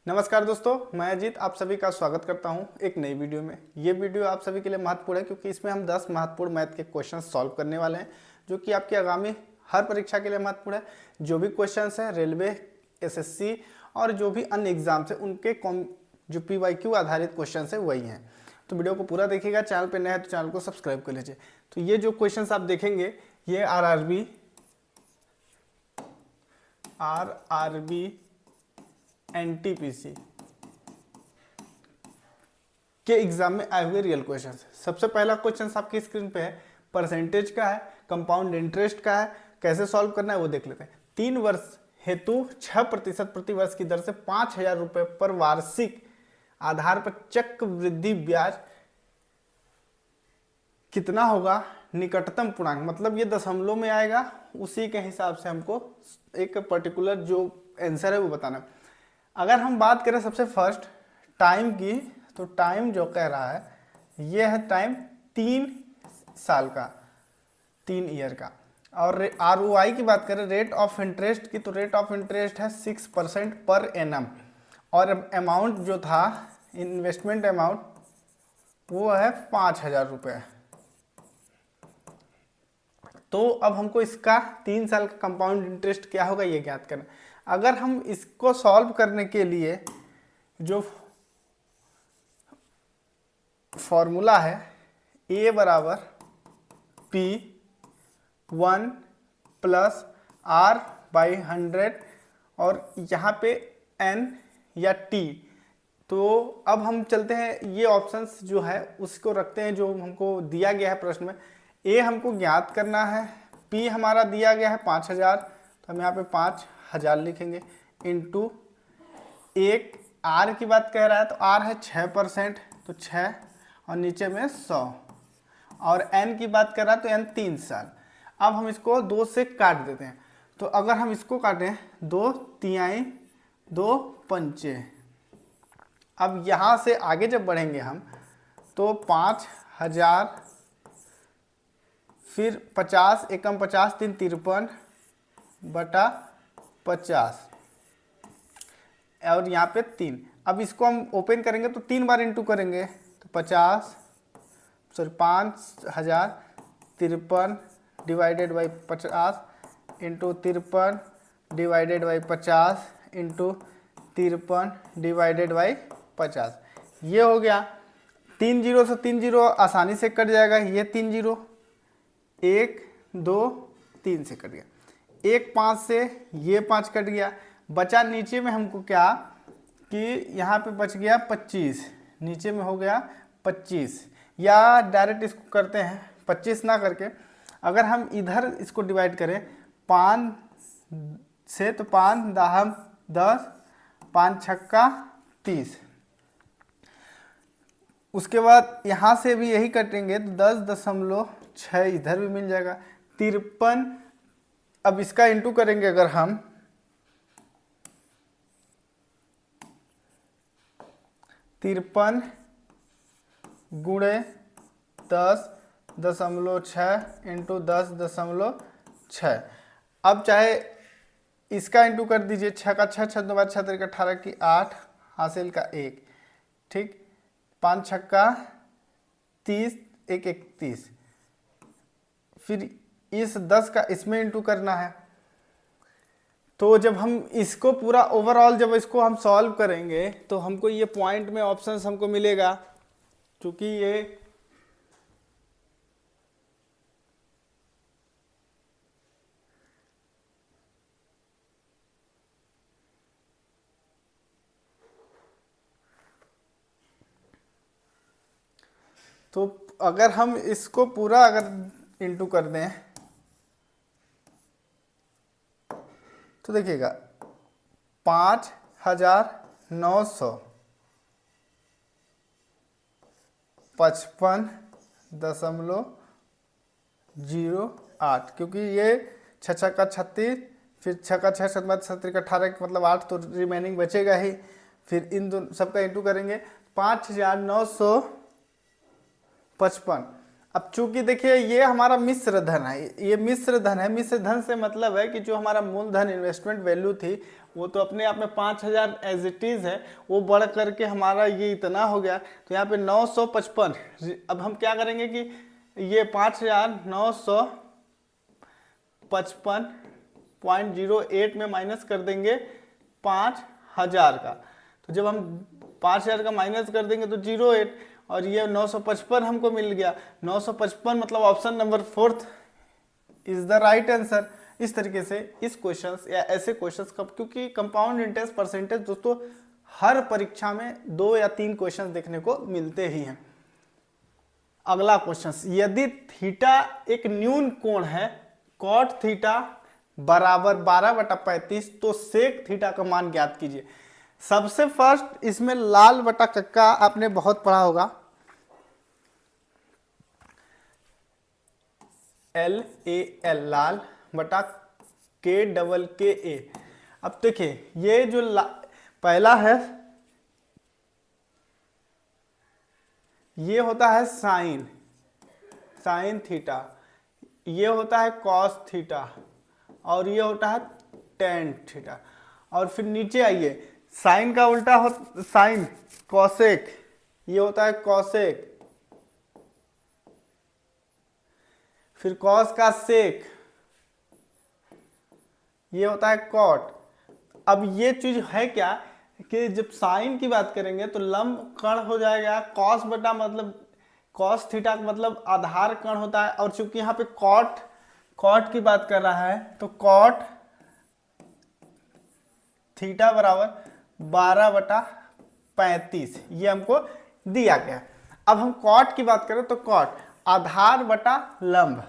नमस्कार दोस्तों, मैं अजीत आप सभी का स्वागत करता हूं एक नई वीडियो में। ये वीडियो आप सभी के लिए महत्वपूर्ण है क्योंकि इसमें हम 10 महत्वपूर्ण मैथ के क्वेश्चन सॉल्व करने वाले हैं जो कि आपकी आगामी हर परीक्षा के लिए महत्वपूर्ण है। जो भी क्वेश्चंस हैं रेलवे, एसएससी और जो भी अन्य एग्जाम है उनके जो PYQ आधारित क्वेश्चन है वही हैं। तो वीडियो को पूरा देखिएगा। चैनल पर नया है तो चैनल को सब्सक्राइब कर लीजिए। तो ये जो क्वेश्चन आप देखेंगे ये आरआरबी एनटीपीसी के एग्जाम में आए हुए रियल क्वेश्चन। सबसे पहला क्वेश्चन आपकी स्क्रीन पे है, परसेंटेज का है, कंपाउंड इंटरेस्ट का है, कैसे सॉल्व करना है वो देख लेते हैं। 3 वर्ष हेतु 6% प्रति वर्ष की दर से 5,000 रुपए पर वार्षिक आधार पर चक्रवृद्धि ब्याज कितना होगा? निकटतम पूर्णांक, मतलब ये दशमलव में आएगा, उसी के हिसाब से हमको एक पर्टिकुलर जो आंसर है वो बताना है। अगर हम बात करें सबसे फर्स्ट टाइम की, तो टाइम जो कह रहा है ये है टाइम 3 साल का, 3 ईयर का। और ROI की बात करें, रेट ऑफ इंटरेस्ट की, तो रेट ऑफ इंटरेस्ट है 6% पर एनम। और अमाउंट जो था, इन्वेस्टमेंट अमाउंट, वो है 5,000 रुपये। तो अब हमको इसका 3 साल का कंपाउंड इंटरेस्ट क्या होगा ये ज्ञात करना। अगर हम इसको सॉल्व करने के लिए जो फॉर्मूला है A बराबर P1 प्लस R/100 और यहाँ पे N या T, तो अब हम चलते हैं, ये ऑप्शंस जो है उसको रखते हैं जो हमको दिया गया है प्रश्न में। A हमको ज्ञात करना है, P हमारा दिया गया है 5,000, तो हम यहाँ पे 5,000 लिखेंगे, इंटू एक R की बात कह रहा है तो R है 6%, तो 6 और नीचे में 100, और N की बात कर रहा है तो N 3 साल। अब हम इसको 2 से काट देते हैं, तो अगर हम इसको काटें 2 तिहाई 2 पंचे, अब यहाँ से आगे जब बढ़ेंगे हम तो 5,000, फिर 50 एकम 50 3 53 बटा 50 और यहाँ पे 3। अब इसको हम ओपन करेंगे तो 3 बार इंटू करेंगे तो 5,053 divided by 50 into 53 divided by 50 into 53 divided by 50। ये हो गया। 3 जीरो से 3 जीरो आसानी से कट जाएगा, ये 3 जीरो, 1 2 3 से कट गया, 1 5 से ये 5 कट गया, बचा नीचे में हमको क्या कि यहाँ पे बच गया 25, नीचे में हो गया 25। या डायरेक्ट इसको करते हैं 25 ना करके, अगर हम इधर इसको डिवाइड करें 5 से, तो 5 दाहम 10, 5 छक्का 30। उसके बाद यहाँ से भी यही कटेंगे तो 10.6 इधर भी मिल जाएगा, 53। अब इसका इंटू करेंगे अगर हम, 53 गुणे 10.6 इंटू 10.6। अब चाहे इसका इंटू कर दीजिए, 6 का 6, 6 बाद 6 तरीका 18 की 8, हासिल का 1, ठीक, 5 छक्का 30, 1 31। फिर इस 10 का इसमें इंटू करना है। तो जब हम इसको पूरा ओवरऑल जब इसको हम सॉल्व करेंगे तो हमको ये पॉइंट में ऑप्शंस हमको मिलेगा, क्योंकि ये तो अगर हम इसको पूरा अगर इंटू कर दें तो देखिएगा 5,955.08, क्योंकि ये 6 का 36, फिर 6 का 6, 7 बाद 7 का 18, मतलब 8 तो रिमेनिंग बचेगा ही। फिर इन दोनों सबका इंटू करेंगे 5,955। अब चूंकि देखिए ये हमारा मिश्र धन है, ये मिश्र धन है। मिश्र धन से मतलब है कि जो हमारा मूलधन इन्वेस्टमेंट वैल्यू थी वो तो अपने आप में 5000 एज इट इज है, वो बढ़ करके हमारा ये इतना हो गया। तो यहाँ पे 955। अब हम क्या करेंगे कि ये 5955.08 में माइनस कर देंगे 5000 का। तो जब हम 5000 का माइनस कर देंगे तो 08, और ये 955 हमको मिल गया। 955 मतलब option number 4 is the right answer. इस तरीके से इस क्वेश्चंस या ऐसे क्वेश्चंस कब, क्योंकि कंपाउंड इंटरेस्ट परसेंटेज दोस्तों हर परीक्षा में 2 या 3 क्वेश्चंस देखने को मिलते ही हैं। अगला क्वेश्चन, यदि थीटा एक न्यून कोण है, कॉट थीटा बराबर 12/35, तो सेक थीटा का मान ज्ञात कीजिए। सबसे फर्स्ट इसमें लाल बटा कक्का आपने बहुत पढ़ा होगा, LAL लाल बटा KKA। अब देखिए ये जो पहला है ये होता है साइन थीटा, ये होता है कॉस थीटा, और ये होता है टेन थीटा। और फिर नीचे आइए, साइन का उल्टा हो साइन कॉसेक, ये होता है कॉसेक। फिर कॉस का सेक, ये होता है कॉट। अब ये चीज है क्या कि जब साइन की बात करेंगे तो लंब कण हो जाएगा, कॉस बटा मतलब कॉस थीटा मतलब आधार कण होता है। और चूंकि यहाँ पे कॉट की बात कर रहा है तो कॉट थीटा बराबर 12/35 ये हमको दिया गया। अब हम कॉट की बात करें तो कॉट आधार बटा लंब,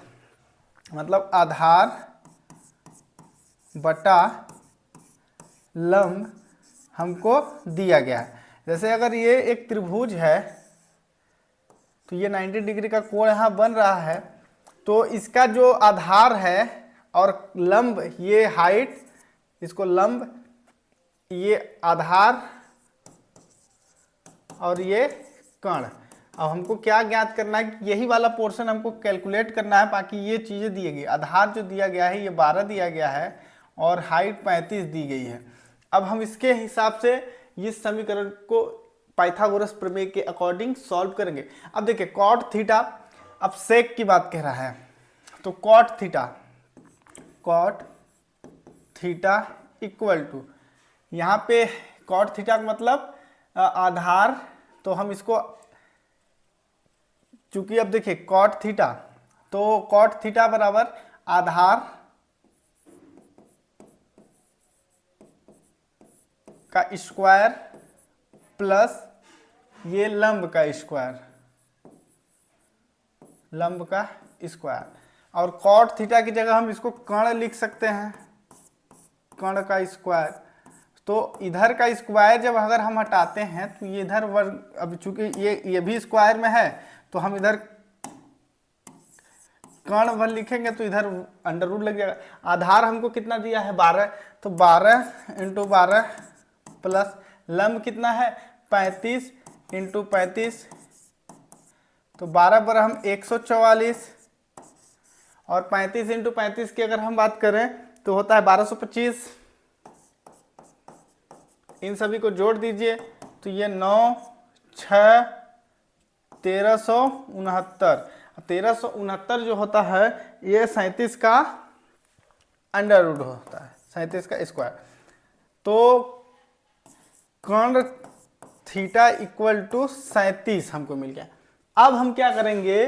मतलब आधार बटा लंब हमको दिया गया है। जैसे अगर ये एक त्रिभुज है तो ये 90 डिग्री का कोण यहाँ बन रहा है, तो इसका जो आधार है और लंब, ये हाइट, इसको लंब, ये आधार और ये कण। अब हमको क्या ज्ञात करना है, यही वाला पोर्शन हमको कैलकुलेट करना है। बाकी ये चीज़ें दी गई, आधार जो दिया गया है ये 12 दिया गया है और हाइट 35 दी गई है। अब हम इसके हिसाब से इस समीकरण को पाइथागोरस प्रमेय के अकॉर्डिंग सॉल्व करेंगे। अब देखिए कॉट थीटा, अब सेक की बात कह रहा है तो कॉट थीटा इक्वल टू, यहाँ पे कॉट थीटा का मतलब आधार, तो हम इसको चूंकि अब देखिए कॉट थीटा, तो कॉट थीटा बराबर आधार का स्क्वायर प्लस ये लंब का स्क्वायर। और कॉट थीटा की जगह हम इसको कर्ण लिख सकते हैं, कर्ण का स्क्वायर। तो इधर का स्क्वायर जब अगर हम हटाते हैं तो ये इधर वर्ग, अब चूंकि ये भी स्क्वायर में है तो हम इधर कर्ण वन लिखेंगे तो इधर अंडर रूट लग जाएगा। आधार हमको कितना दिया है 12, तो 12 × 12 प्लस लंब कितना है 35 × 35, तो 12 पर हम 144, और 35 × 35 की अगर हम बात करें तो होता है 1225। इन सभी को जोड़ दीजिए तो ये 9 6 1369। 1369 जो होता है ये 37 का अंडर रूट होता है, 37 का स्क्वायर। तो कर्ण थीटा इक्वल टू 37 हमको मिल गया। अब हम क्या करेंगे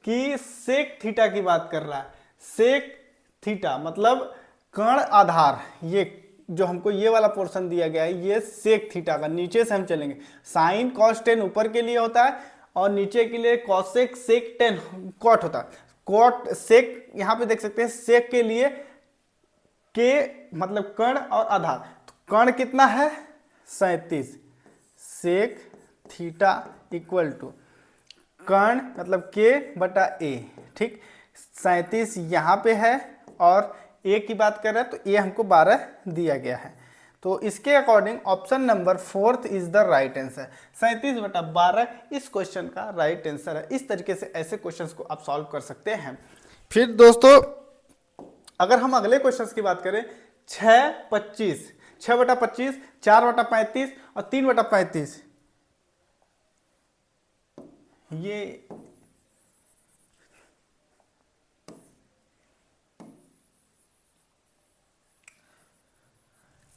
कि सेक थीटा की बात कर रहा है, सेक थीटा मतलब कर्ण आधार, ये जो हमको ये वाला पोर्शन दिया गया है ये सेक थीटा का। नीचे से हम चलेंगे, साइन कॉस टेन ऊपर के लिए होता है और नीचे के लिए कॉसेक सेक टेन कॉट होता है। कॉट सेक यहाँ पे देख सकते हैं, सेक के लिए के मतलब कर्ण और आधार, तो कर्ण कितना है 37, सेक थीटा इक्वल टू कर्ण मतलब के बटा ए, ठीक। 37 यहाँ पे है और ए की बात कर रहे हैं तो ए हमको 12 दिया गया है। तो इसके according option number 4 is the right answer. 37/12 इस क्वेश्चन का राइट आंसर है। इस तरीके से ऐसे क्वेश्चंस को आप सॉल्व कर सकते हैं। फिर दोस्तों अगर हम अगले क्वेश्चंस की बात करें, 6/25, 6/25, 4/35 और 3/35, ये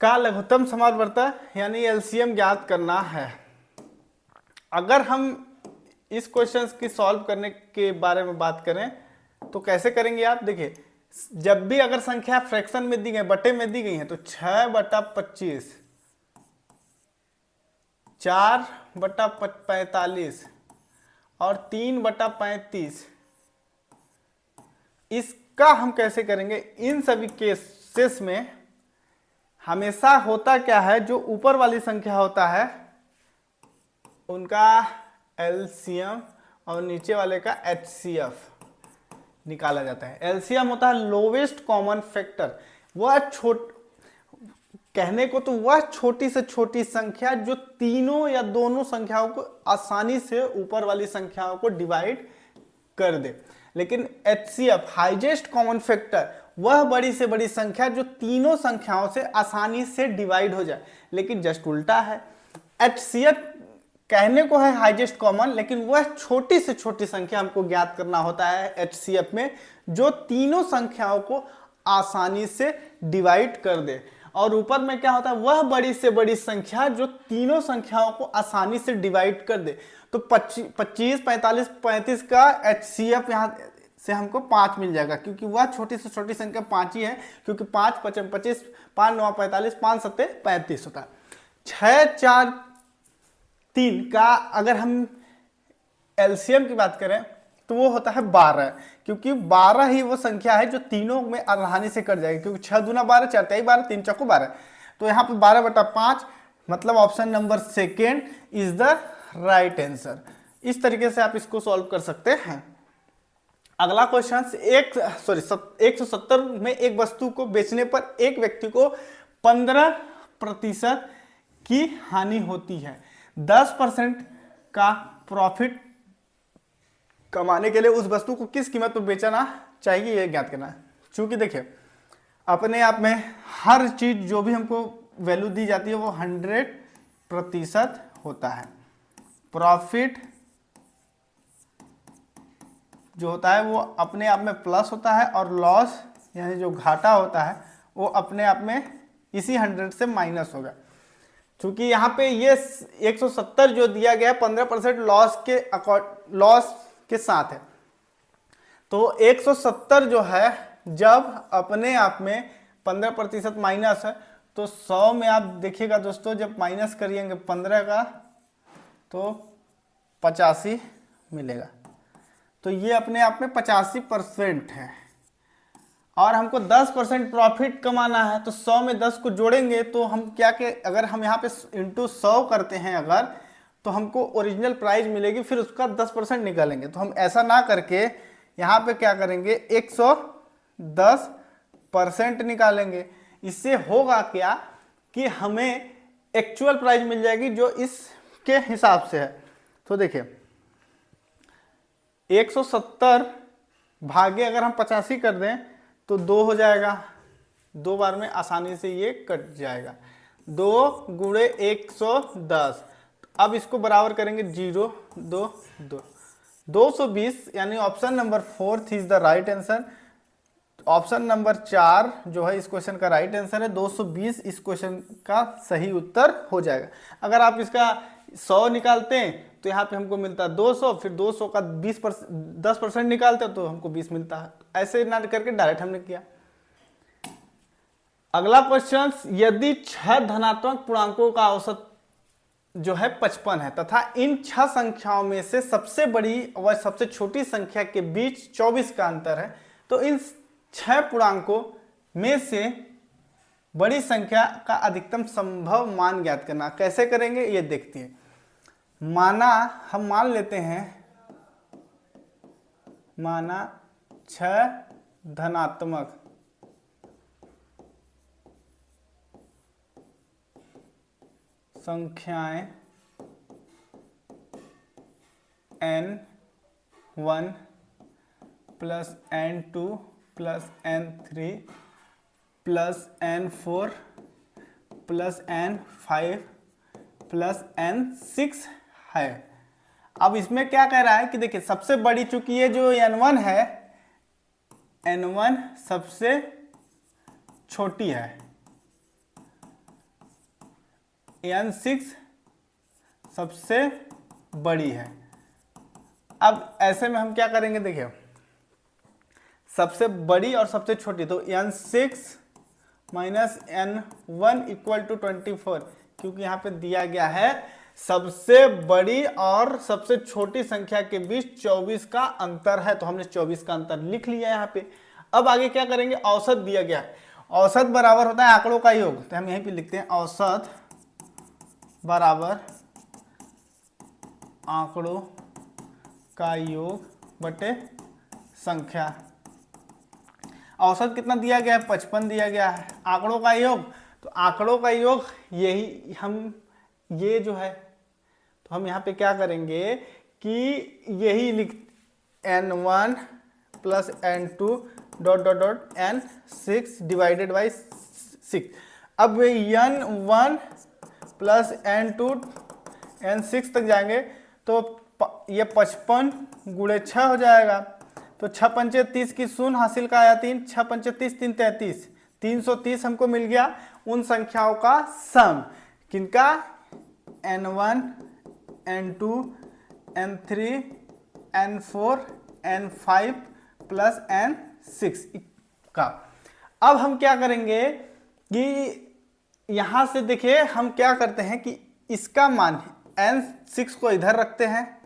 का लघुत्तम समावर्त यानी एलसीएम ज्ञात करना है। अगर हम इस क्वेश्चंस की सॉल्व करने के बारे में बात करें तो कैसे करेंगे आप देखिए, जब भी अगर संख्या फ्रैक्शन में दी गई, बटे में दी गई है, तो 6/25, 4/45 और 3/35, इसका हम कैसे करेंगे। इन सभी केसेस में हमेशा होता क्या है, जो ऊपर वाली संख्या होता है उनका एलसीएम और नीचे वाले का एचसीएफ निकाला जाता है। एलसीएम होता है लोवेस्ट कॉमन फैक्टर, वह कहने को तो वह छोटी से छोटी संख्या जो तीनों या दोनों संख्याओं को आसानी से ऊपर वाली संख्याओं को डिवाइड कर दे। लेकिन एचसीएफ हाईएस्ट कॉमन फैक्टर, वह बड़ी से बड़ी संख्या जो तीनों संख्याओं से आसानी से डिवाइड हो जाए। लेकिन जस्ट उल्टा है, एचसीएफ कहने को है हाईएस्ट कॉमन, लेकिन वह छोटी से छोटी संख्या हमको ज्ञात करना होता है एचसीएफ में, जो तीनों संख्याओं को आसानी से डिवाइड कर दे। और ऊपर में क्या होता है, वह बड़ी से बड़ी संख्या जो तीनों संख्याओं को आसानी से डिवाइड कर दे। तो 25, 45, 35 का एचसीएफ यहाँ से हमको 5 मिल जाएगा, क्योंकि वह छोटी से छोटी संख्या 5 ही है, क्योंकि 5 × 5 = 25, 5 × 9 = 45, 5 × 7 = 35 होता है। 6, 4, 3 का अगर हम एलसीएम की बात करें तो वो होता है 12, क्योंकि 12 ही वो संख्या है जो तीनों में आसानी से कट जाएगी, क्योंकि 6 दूना 12, 4 तिहाई 12, 3 चौको 12। तो यहाँ पे 12/5 मतलब option number 2 is the right answer. इस तरीके से आप इसको सॉल्व कर सकते हैं। अगला क्वेश्चन 170 में एक वस्तु को बेचने पर एक व्यक्ति को 15% की हानि होती है। 10% का प्रॉफिट कमाने के लिए उस वस्तु को किस कीमत पर बेचना चाहिए, यह ज्ञात करना है। चूंकि देखिए अपने आप में हर चीज जो भी हमको वैल्यू दी जाती है वो 100% होता है। प्रॉफिट जो होता है वो अपने आप में प्लस होता है, और लॉस यानी जो घाटा होता है वो अपने आप में इसी 100 से माइनस होगा। क्योंकि यहाँ पे ये 170 जो दिया गया 15% लॉस के साथ है, तो 170 जो है जब अपने आप में 15% माइनस है, तो 100 में आप देखिएगा दोस्तों, जब माइनस करिएंगे 15 का तो 85 मिलेगा। तो ये अपने आप में 85% है, और हमको 10% प्रॉफिट कमाना है। तो 100 में 10 को जोड़ेंगे तो हम क्या के, अगर हम यहाँ पे इंटू 100 करते हैं अगर, तो हमको ओरिजिनल प्राइस मिलेगी, फिर उसका 10% निकालेंगे। तो हम ऐसा ना करके यहाँ पे क्या करेंगे, 110% निकालेंगे। इससे होगा क्या कि हमें एक्चुअल प्राइस मिल जाएगी जो इसके हिसाब से है। तो देखिए 170 भागे अगर हम 85 कर दें तो 2 हो जाएगा, 2 बार में आसानी से ये कट जाएगा। 2 × 110, अब इसको बराबर करेंगे 0, 2, 2, 220, यानी option number 4 is the right answer. Option number 4 जो है इस क्वेश्चन का राइट आंसर है। 220 इस क्वेश्चन का सही उत्तर हो जाएगा। अगर आप इसका 100 निकालते हैं तो यहाँ पे हमको मिलता है 200, फिर 200 का 10% निकालते हैं तो हमको 20 मिलता है। ऐसे ना करके डायरेक्ट हमने किया। अगला क्वेश्चन, यदि 6 धनात्मक पूर्णांकों का औसत जो है 55 है तथा इन 6 संख्याओं में से सबसे बड़ी व सबसे छोटी संख्या के बीच 24 का अंतर है, तो इन 6 पूर्णांकों में से बड़ी संख्या का अधिकतम संभव मान ज्ञात करना। कैसे करेंगे ये देखते हैं। हम मान लेते हैं, माना 6 धनात्मक संख्याएं n1 plus n2 plus n3 plus n4 plus n5 plus n6 है। अब इसमें क्या कह रहा है कि देखिए सबसे बड़ी, चूंकि ये जो n1 है, n1 सबसे छोटी है, n6 सबसे बड़ी है। अब ऐसे में हम क्या करेंगे, देखिए सबसे बड़ी और सबसे छोटी, तो n6 minus n1 equal to 24, क्योंकि यहाँ पे दिया गया है सबसे बड़ी और सबसे छोटी संख्या के बीच 24 का अंतर है, तो हमने 24 का अंतर लिख लिया यहाँ पे। अब आगे क्या करेंगे, औसत दिया गया है, औसत बराबर होता है आंकड़ों का योग, तो हम यहीं पे लिखते हैं औसत बराबर आंकड़ों का योग बटे संख्या। औसत कितना दिया गया है, 55 दिया गया है। आंकड़ों का योग, तो आंकड़ों का योग यही हम, ये जो है, तो हम यहाँ पे क्या करेंगे कि यही लिख n1 plus n2 dot dot dot n6 divided by 6। अब n1 प्लस n2 n6 तक जाएंगे तो ये 55 गुणे 6 हो जाएगा, तो 6 पंचे 30 की शून्य हासिल का आया 3, 6 पंचे 30 3 33, 330 हमको मिल गया उन संख्याओं का सम, किनका, n1 n2 n3 n4 n5 plus n6 का। अब हम क्या करेंगे कि यहां से देखिए हम क्या करते हैं कि इसका मान n6 को इधर रखते हैं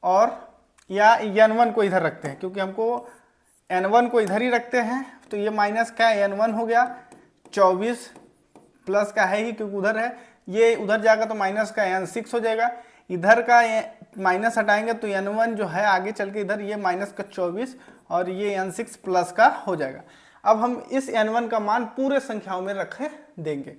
और या n1 को इधर रखते हैं, क्योंकि हमको n1 को इधर ही रखते हैं, तो ये माइनस का n1 हो गया, 24 प्लस का है ही क्योंकि उधर है, ये उधर जाएगा तो माइनस का n6 हो जाएगा, इधर का माइनस हटाएंगे तो n1 जो है आगे चल के इधर ये माइनस का 24 और ये n6 प्लस का हो जाएगा। अब हम इस n1 का मान पूरे संख्याओं में रखे देंगे,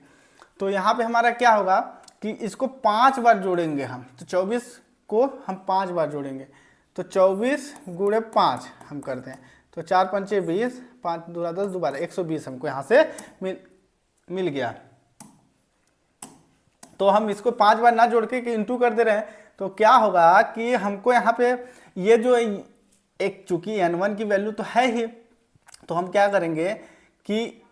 तो यहाँ पे हमारा क्या होगा कि इसको 5 बार जोड़ेंगे हम, तो 24 को हम 5 बार जोड़ेंगे, तो 24 गुणे 5 हम करते हैं, तो 4 पंचे 20, 5 दूना 10, दोबारा 120 हमको यहाँ से मिल गया। तो हम इसको 5 बार ना जोड़ के इंटू कर दे रहे हैं, तो क्या होगा कि हमको यहाँ पे ये जो एक, चूंकि n1 की वैल्यू तो है ही, तो हम क्या करेंगे कि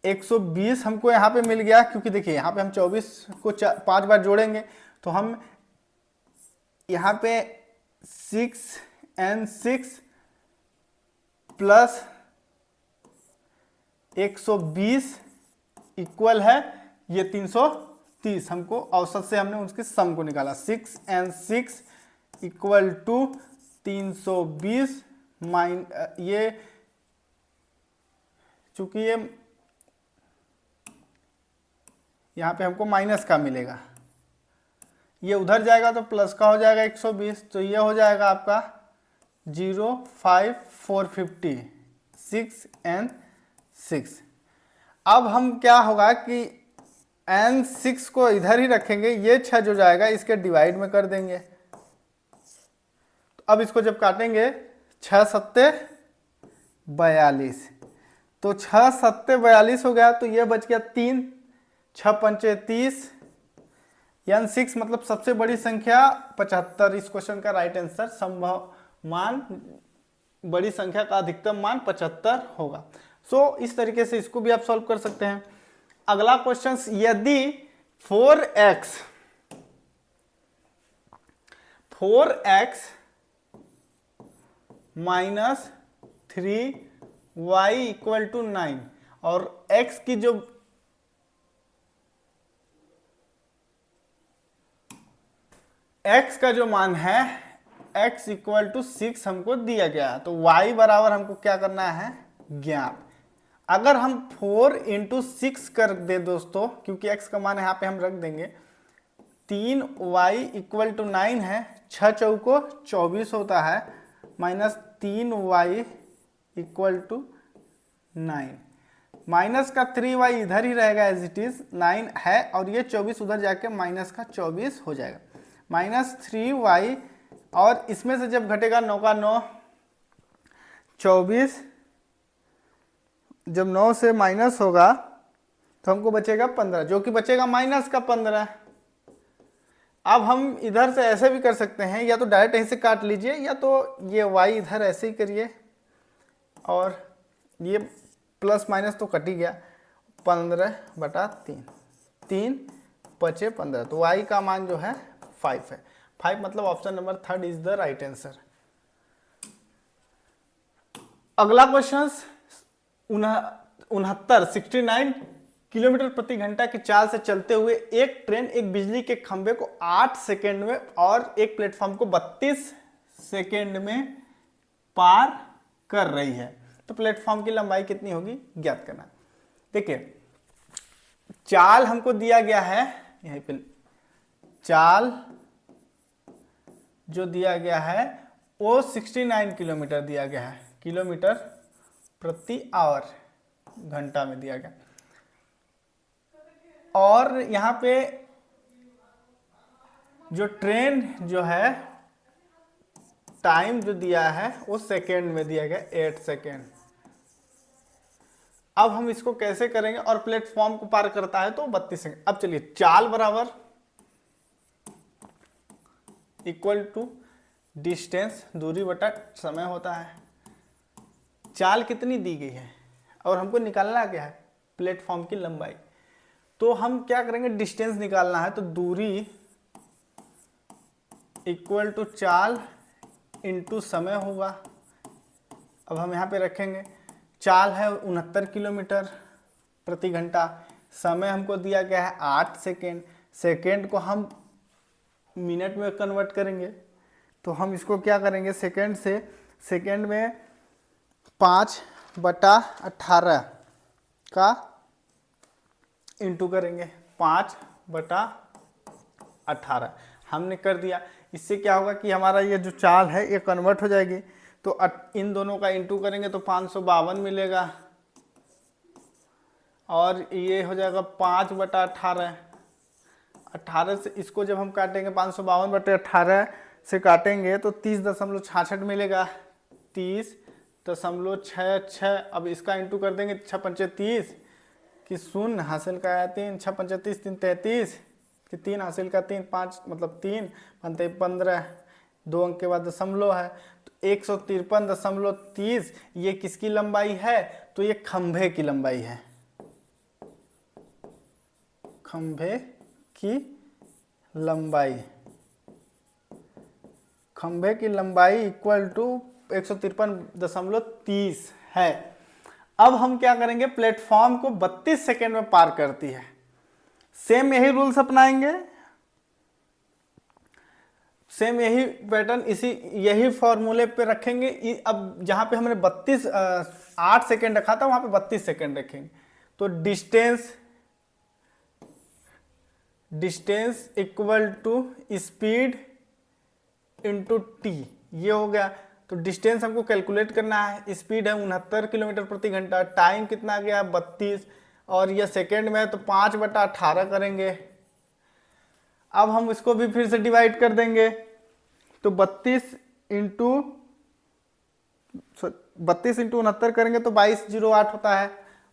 120 हमको यहाँ पे मिल गया, क्योंकि देखिए यहाँ पे हम 24 को 5 बार जोड़ेंगे, तो हम यहाँ पे 6n6 प्लस 120 इक्वल है ये 330, हमको औसत से हमने उसके सम को निकाला, 6n6 इक्वल टू 320 ये, चूंकि ये यहाँ पे हमको माइनस का मिलेगा, ये उधर जाएगा तो प्लस का हो जाएगा 120, तो ये हो जाएगा आपका 05450 6n6। अब हम क्या होगा कि n6 को इधर ही रखेंगे, ये 6 जो जाएगा इसके डिवाइड में कर देंगे, तो अब इसको जब काटेंगे 6 सत्ते 42, तो 6 सत्ते 42 हो गया, तो ये बच गया 3, 6 पंचे 30, n6 मतलब सबसे बड़ी संख्या 75, इस क्वेश्चन का राइट आंसर संभव मान, बड़ी संख्या का अधिकतम मान 75 होगा। सो इस तरीके से इसको भी आप सॉल्व कर सकते हैं। अगला क्वेश्चन, यदि 4x minus 3y equal to 9 और x की जो x का जो मान है x इक्वल टू 6 हमको दिया गया, तो y बराबर हमको क्या करना है, ज्ञात। अगर हम 4 इंटू 6 कर दे दोस्तों, क्योंकि x का मान यहाँ पे हम रख देंगे, 3y इक्वल टू 9 है, 6 चौको 24 होता है, minus 3y equal to 9, minus का 3y इधर ही रहेगा एज इट इज 9 है, और ये 24 उधर जाके माइनस का 24 हो जाएगा, -3y। और इसमें से जब घटेगा 9 का 9 24, जब 9 से माइनस होगा तो हमको बचेगा 15, जो कि बचेगा माइनस का 15। अब हम इधर से ऐसे भी कर सकते हैं, या तो डायरेक्ट यहीं से काट लीजिए, या तो ये y इधर ऐसे ही करिए, और ये प्लस माइनस तो कट ही गया, 15/3, 3 बचे 15, तो y का मान जो है 5 है। 5 मतलब option number 3 is the right answer. अगला क्वेश्चन 69 किलोमीटर प्रति घंटा की चाल से चलते हुए एक ट्रेन एक बिजली के खंभे को 8 सेकेंड में और एक प्लेटफॉर्म को 32 सेकेंड में पार कर रही है, तो प्लेटफॉर्म की लंबाई कितनी होगी ज्ञात करना। देखिए चाल हमको दिया गया है, यहीं पे चाल जो दिया गया है वो 69 किलोमीटर दिया गया है, किलोमीटर प्रति आवर घंटा में दिया गया, और यहाँ पे जो ट्रेन जो है टाइम जो दिया है वो सेकेंड में दिया गया 8 सेकेंड। अब हम इसको कैसे करेंगे, और प्लेटफॉर्म को पार करता है तो 32 सेकेंड। अब चलिए चाल बराबर इक्वल टू डिस्टेंस, दूरी बटा समय होता है। चाल कितनी दी गई है और हमको निकालना क्या है, प्लेटफॉर्म की लंबाई, तो हम क्या करेंगे, डिस्टेंस निकालना है, तो दूरी इक्वल टू चाल इंटू समय होगा। अब हम यहाँ पे रखेंगे, चाल है 69 किलोमीटर प्रति घंटा, समय हमको दिया गया है 8 सेकेंड, सेकेंड को हम मिनट में कन्वर्ट करेंगे, तो हम इसको क्या करेंगे, सेकेंड से सेकेंड में 5/18 का इंटू करेंगे, 5/18 हमने कर दिया। इससे क्या होगा कि हमारा ये जो चाल है ये कन्वर्ट हो जाएगी, तो इन दोनों का इंटू करेंगे तो 552 मिलेगा, और ये हो जाएगा 5/18। 18 से इसको जब हम काटेंगे 552/18 से काटेंगे तो 30.66 मिलेगा, 30.66। अब इसका इंटू कर देंगे, 6×5 = 30 कि 0 हासिल का आया 3, 6×5 = 30, 3 = 33 कि 3 हासिल का 3, 5 मतलब 3, 5 = 15, 2 अंक के बाद दशमलव है, तो 153.30 ये किसकी लंबाई है, तो ये खंभे की लंबाई है, खंभे की लंबाई, खंभे की लंबाई इक्वल टू 153.30 है। अब हम क्या करेंगे, प्लेटफॉर्म को 32 सेकेंड में पार करती है, सेम यही रूल्स अपनाएंगे, सेम यही पैटर्न, इसी यही फॉर्मूले पे रखेंगे। अब जहां पे हमने 8 सेकेंड रखा था वहां पे 32 सेकेंड रखेंगे, तो distance equal to speed into T, ये हो गया। तो डिस्टेंस हमको कैलकुलेट करना है, स्पीड है 69 किलोमीटर प्रति घंटा, टाइम कितना गया 32, और ये सेकेंड में है तो 5/18 करेंगे। अब हम इसको भी फिर से डिवाइड कर देंगे, तो 32 इंटू 69 करेंगे तो 2208 होता है,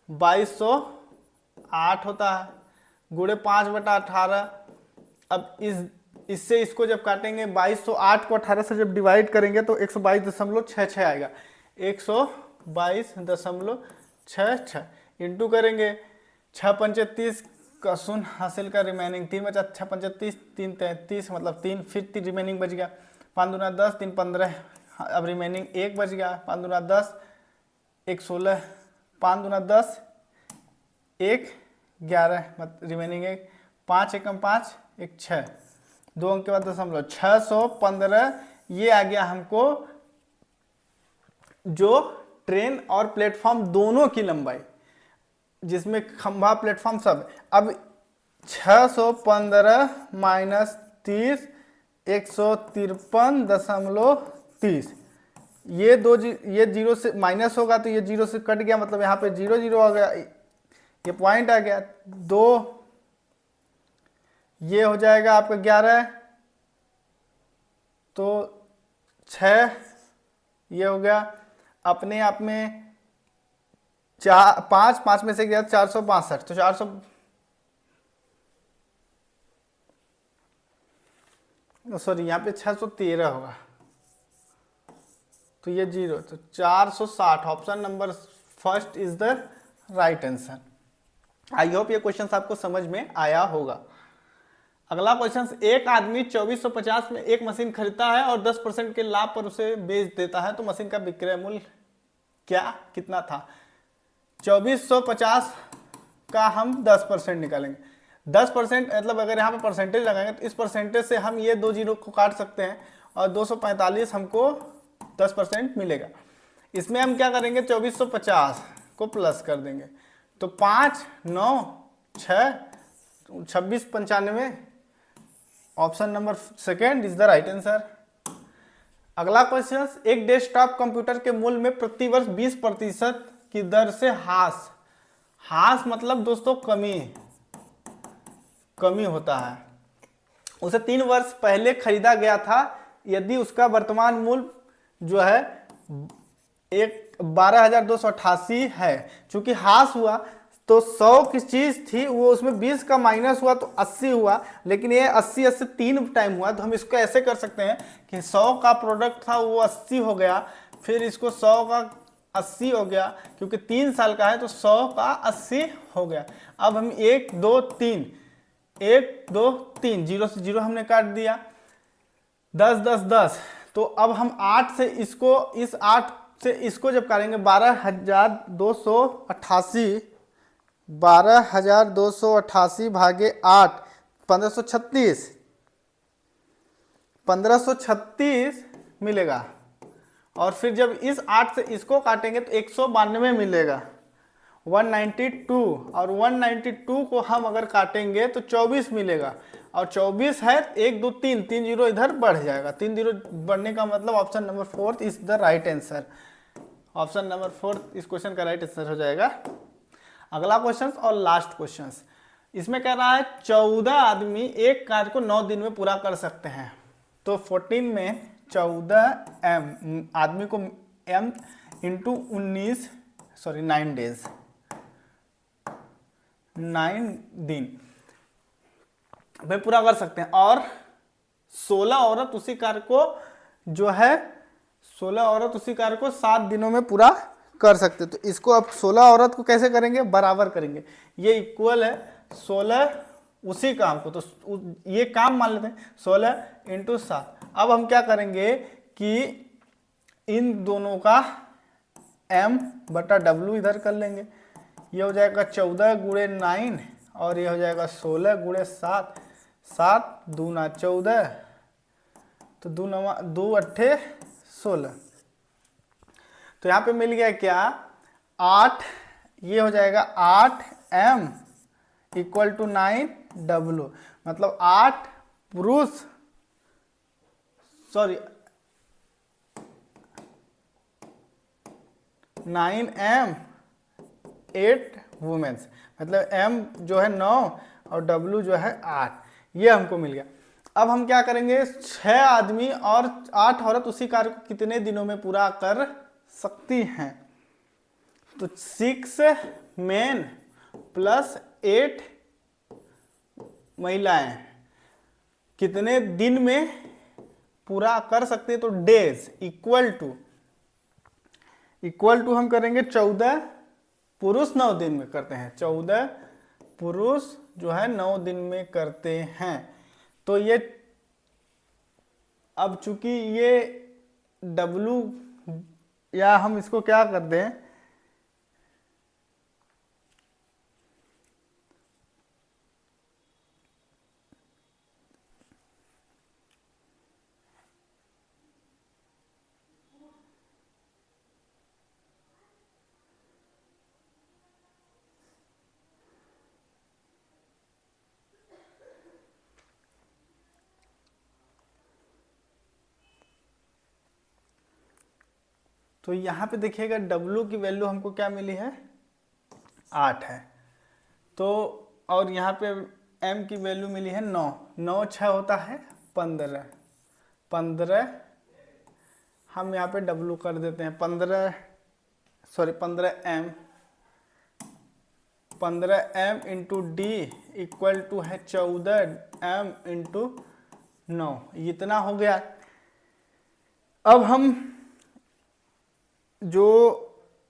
2208 होता है, गुणे 5/18। अब इससे इसको जब काटेंगे 2208 को 18 से जब डिवाइड करेंगे तो 122.66 आएगा, 122.66 इंटू करेंगे 6×5 = 30 का 0 हासिल का रिमेनिंग 3 बचा, 6×5 = 30, 3 × 33 मतलब 3, फिर 3 रिमेनिंग बच गया, 5 × 2 = 10, 3 × 15, अब रिमेनिंग 1 बच गया, 5 × 2 = 10, 1 16, 5 × 2 = 10, 1 11 मतलब रिमेनिंग 1, 5 × 1 = 5, 1 6, 2 अंक के बाद दशमलव, 615 ये आ गया हमको जो ट्रेन और प्लेटफॉर्म दोनों की लंबाई, जिसमें खंभा प्लेटफॉर्म सब। अब 615 - 30 153.30, ये जीरो से माइनस होगा तो ये जीरो से कट गया, मतलब यहाँ पे 0 0 आ गया, ये पॉइंट आ गया, 2 ये हो जाएगा आपका 11, तो 6 ये हो गया अपने आप में, 5 में से गया 462, तो 400 सॉरी यहाँ पे 613 होगा, तो ये 0, तो 460 option number first is the right answer. I hope ये क्वेश्चन आपको समझ में आया होगा। अगला क्वेश्चन, एक आदमी 2450 में एक मशीन खरीदता है और 10% के लाभ पर उसे बेच देता है, तो मशीन का विक्रय मूल्य क्या कितना था? 2450 का हम 10% निकालेंगे। 10% मतलब अगर यहाँ पे परसेंटेज लगाएंगे तो इस परसेंटेज से हम ये 2 जीरो को काट सकते हैं और 245 हमको 10% मिलेगा। इसमें हम क्या करेंगे, 2450 को प्लस कर देंगे, तो 5 9 6 26 95, option number second is the right answer. अगला क्वेश्चन, एक डेस्कटॉप कंप्यूटर के मूल्य में प्रतिवर्ष 20% की दर से हास मतलब दोस्तों कमी होता है, उसे 3 वर्ष पहले खरीदा गया था, यदि उसका वर्तमान मूल्य जो है 12,288 है। चूंकि हास हुआ तो 100 की चीज थी वो, उसमें 20 का माइनस हुआ तो 80 हुआ, लेकिन ये 80 3 टाइम हुआ, तो हम इसको ऐसे कर सकते हैं कि 100 का प्रोडक्ट था वो 80 हो गया, फिर इसको 100 का 80 हो गया, क्योंकि 3 साल का है तो 100 का 80 हो गया। अब हम 1 2 3 0 से 0 हमने काट दिया, 10 10 10, तो अब हम 8 से इसको, इस 8 से इसको जब काटेंगे 12,288 भागे 8, 1536 मिलेगा, और फिर जब इस 8 से इसको काटेंगे तो 192 मिलेगा, 192, और 192 को हम अगर काटेंगे तो 24 मिलेगा, और 24 है 1 2 3 3 जीरो इधर बढ़ जाएगा, 3 जीरो बढ़ने का मतलब option number 4 is the right answer. Option number 4 इस क्वेश्चन का राइट आंसर हो जाएगा। अगला क्वेश्चन और लास्ट क्वेश्चन, इसमें कह रहा है 14 आदमी एक कार्य को 9 दिन में पूरा कर सकते हैं, तो 14 में 14 m आदमी को m इंटू 9 डेज, 9 दिन में पूरा कर सकते हैं, और 16 औरत उसी कार्य को जो है 16 औरत उसी कार्य को 7 दिनों में पूरा कर सकते। तो इसको अब 16 औरत को कैसे करेंगे, बराबर करेंगे, ये इक्वल है 16 उसी काम को, तो ये काम मान लेते हैं 16 इंटू 7। अब हम क्या करेंगे कि इन दोनों का m बटा w इधर कर लेंगे, ये हो जाएगा 14 गुणे 9, और ये हो जाएगा 16 गुणे 7, 7 दूना 14, तो 2 अट्ठे 16, तो यहाँ पे मिल गया क्या 8, ये हो जाएगा 8m इक्वल टू 9w, मतलब 8 पुरुष, सॉरी 9m 8 वुमेन्स, मतलब m जो है 9 और w जो है 8, ये हमको मिल गया। अब हम क्या करेंगे, 6 आदमी और 8 औरत उसी कार्य को कितने दिनों में पूरा कर सकती हैं, तो 6 मेन प्लस 8 महिलाएं कितने दिन में पूरा कर सकते हैं, तो डेज इक्वल टू हम करेंगे 14 पुरुष 9 दिन में करते हैं, 14 पुरुष जो है 9 दिन में करते हैं, तो ये अब चूंकि ये W, या हम इसको क्या कर दें, तो यहाँ पे देखिएगा W की वैल्यू हमको क्या मिली है 8 है, तो और यहाँ पे m की वैल्यू मिली है 9, 9 6 होता है 15, 15 हम यहाँ पे w कर देते हैं 15m into D equal to है 14m इंटू 9, इतना हो गया। अब हम जो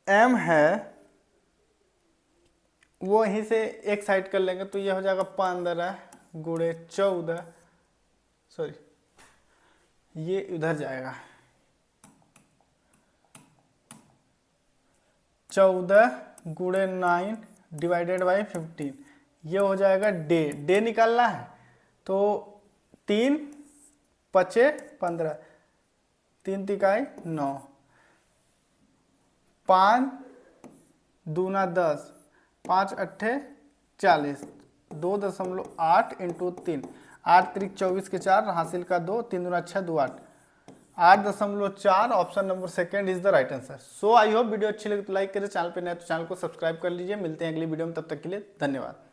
m है वो यहीं से एक साइड कर लेंगे, तो ये हो जाएगा 15 गुणे 14, सॉरी ये उधर जाएगा 14 गुणे 9 डिवाइडेड बाई 15, ये हो जाएगा डे निकालना है तो 3 पचे 15, 3 तिकाई 9, 5 दूना 10, 5 अट्ठे 40, 2.8 इंटू 3, 8 त्रिक 24 के 4, हासिल का 2, 3 दूना 6 2 8, 8.4, option number second is the right answer. So I hope video अच्छी लगी तो लाइक करें, चैनल पे नए तो चैनल को सब्सक्राइब कर लीजिए। मिलते हैं अगली वीडियो में, तब तक के लिए धन्यवाद।